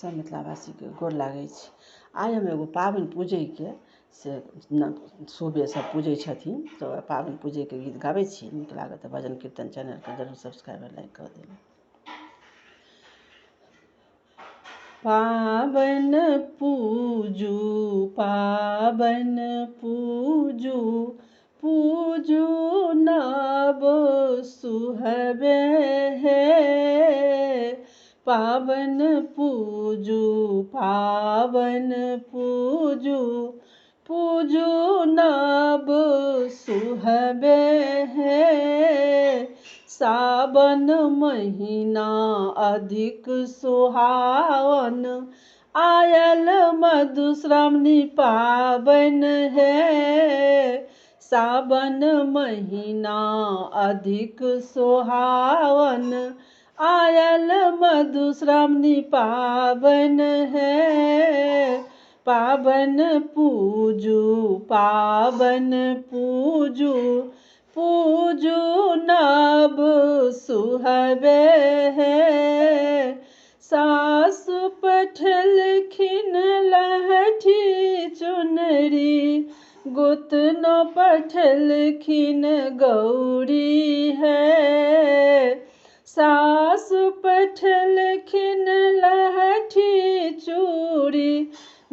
सब मिथिलावासी के गोर लागै छी। आइ हम एगो पाबनि पूजैके से शुभे सब पूजै छथिन तऽ पाबनि पूजैके गीत गाबै छी। नीक लागत तऽ भजन कीर्तन चैनलके जरूर सब्सक्राइब और लाइक कऽ देबै। पाबनि पूजू पाबनि पूजू पूजू नव सुहबे हे। पाबनि पूजू पाबनि पूजू पूजू नव सुहबे हे। सावन महीना अधिक सुहावन आयल मधुश्रावणी पाबनि हे। सावन महीना अधिक सुहावन आयल मधुश्रावणी पाबनि हे। पाबनि पूजू पाबनि पूजू पूजू नव सुहबे हे। सासु पठेलखिन लहठी चुनरी गोतनो पठेलखिन गौरी हे। सासु पठेलखिन लहठी चूड़ी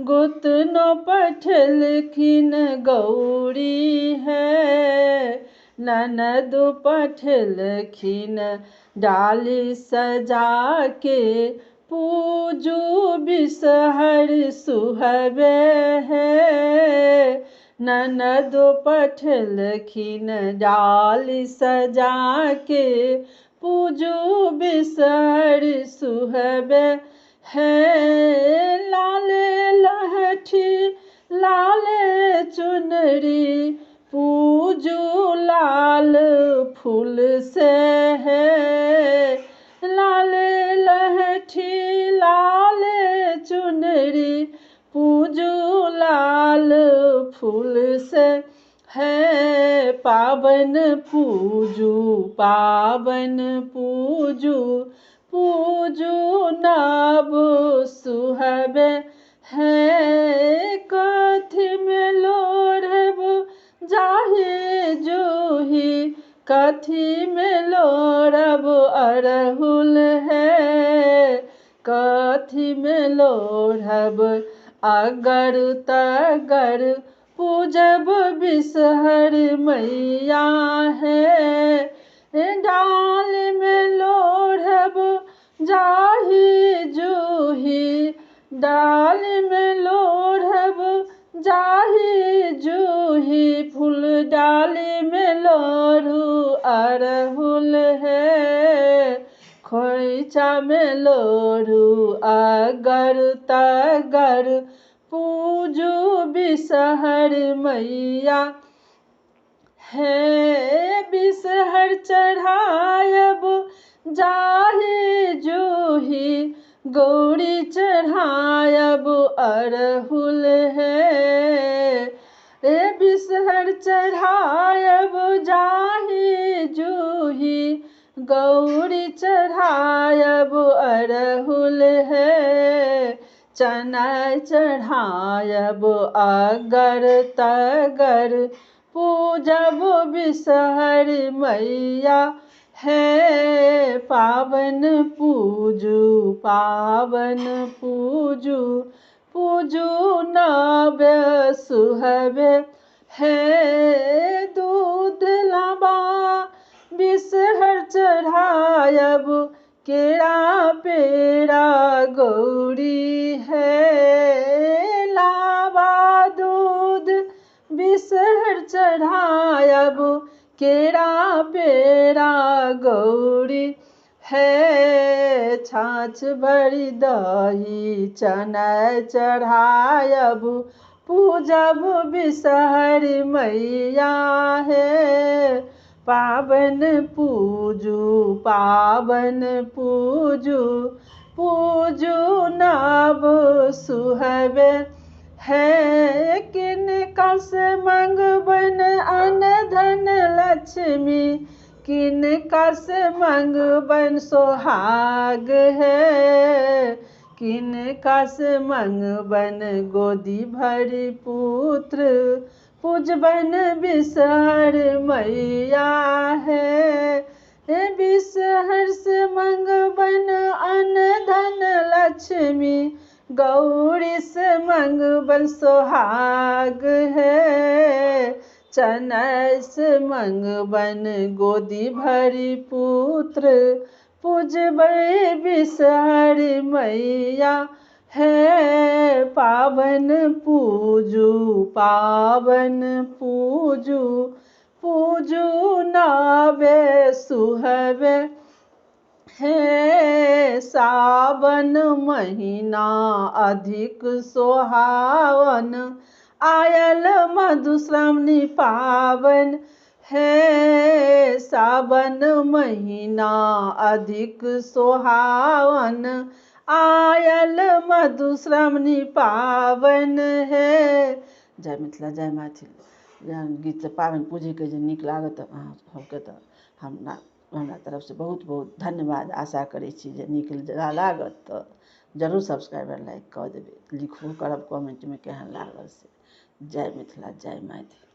गोतनो पठेलखिन गौरी है। ननद पठेलखिन डाली सजा के पूजू बिषहर सुहबे हे। ननद पठेलखिन डाली सजा के पूजू बिषहर सुहबे हे। लाले लहठी लाले चुनरी पूजू लाल फूल से है। लाले लहठी लाले चुनरी पूजू लाल फूल से है। पाबनि पूजू पाबनि पूजू पूजू नव सुहबे हे। कथी में लोढ़ब जाहि जूही कथी में लोढ़ब अड़हुल है। कथी में लोढ़ब अगर तगर पूजब बिषहर मैया है। डाल में लोढ़ब जाहि जूही डाल में लोढ़ब जाहि जूही फूल डाली में लोढ़ू अड़हुल है। खोइचा में लोढ़ू अगर तगर पूजू बिषहर मैया है। बिषहर चढ़ायब जाहि जूही गौरी चढ़ायब अड़हुल है। बिषहर चढ़ायब जाहि जूही गौरी चढ़ायब अड़हुल है। चना चढ़ायब अगर तगर पूजब बिषहर मैया है। पाबनि पूजू पाबनि पूजू पूजू नव सुहबे हे। दूध लाबा बिषहर चढ़ायब केरा पेड़ा गौरी है। लाबा दूध बिषहर चढ़ायब केरा पेड़ा गौरी है। छाछ भरी दही चना चढ़ायब पूजब बिषहर मैया है। पाबनि पूजू पाबनि पूजू पूजू नव सुहबे है। किनका से मंगबन अन्न धन लक्ष्मी किनका से मंगबन सोहाग है। किनका से मंगबन गोदी भरी पुत्र, पूजबन बिसहर मैया है। बिसहर से मंगबन अन्न धन लक्ष्मी, गौरी से मंगबन सोहाग है। चनय से मंगबन गोदी भरी पुत्र, पूजबै बिसहर मैया है। पावन पूजू पावन पूजू, पूजू नावे सुहवे है। सावन महीना अधिक सोहावन, आयल मधुश्रावणी पावन है। सावन महीना अधिक सोहावन, आयल मधुश्रावणी पावन है। जय मिथिला जय मैथिल। गीत पाबनि पूजैके जे नीक लागत अहाँ सबके तऽ हमरा तरफ से बहुत बहुत धन्यवाद। आशा करै छी जे नीक लागत तऽ जरूर सब्सक्राइब लाइक कऽ देबै। लिखबो करब कमेंटमे केहन लागल से। जय मिथिला जय मैथिल।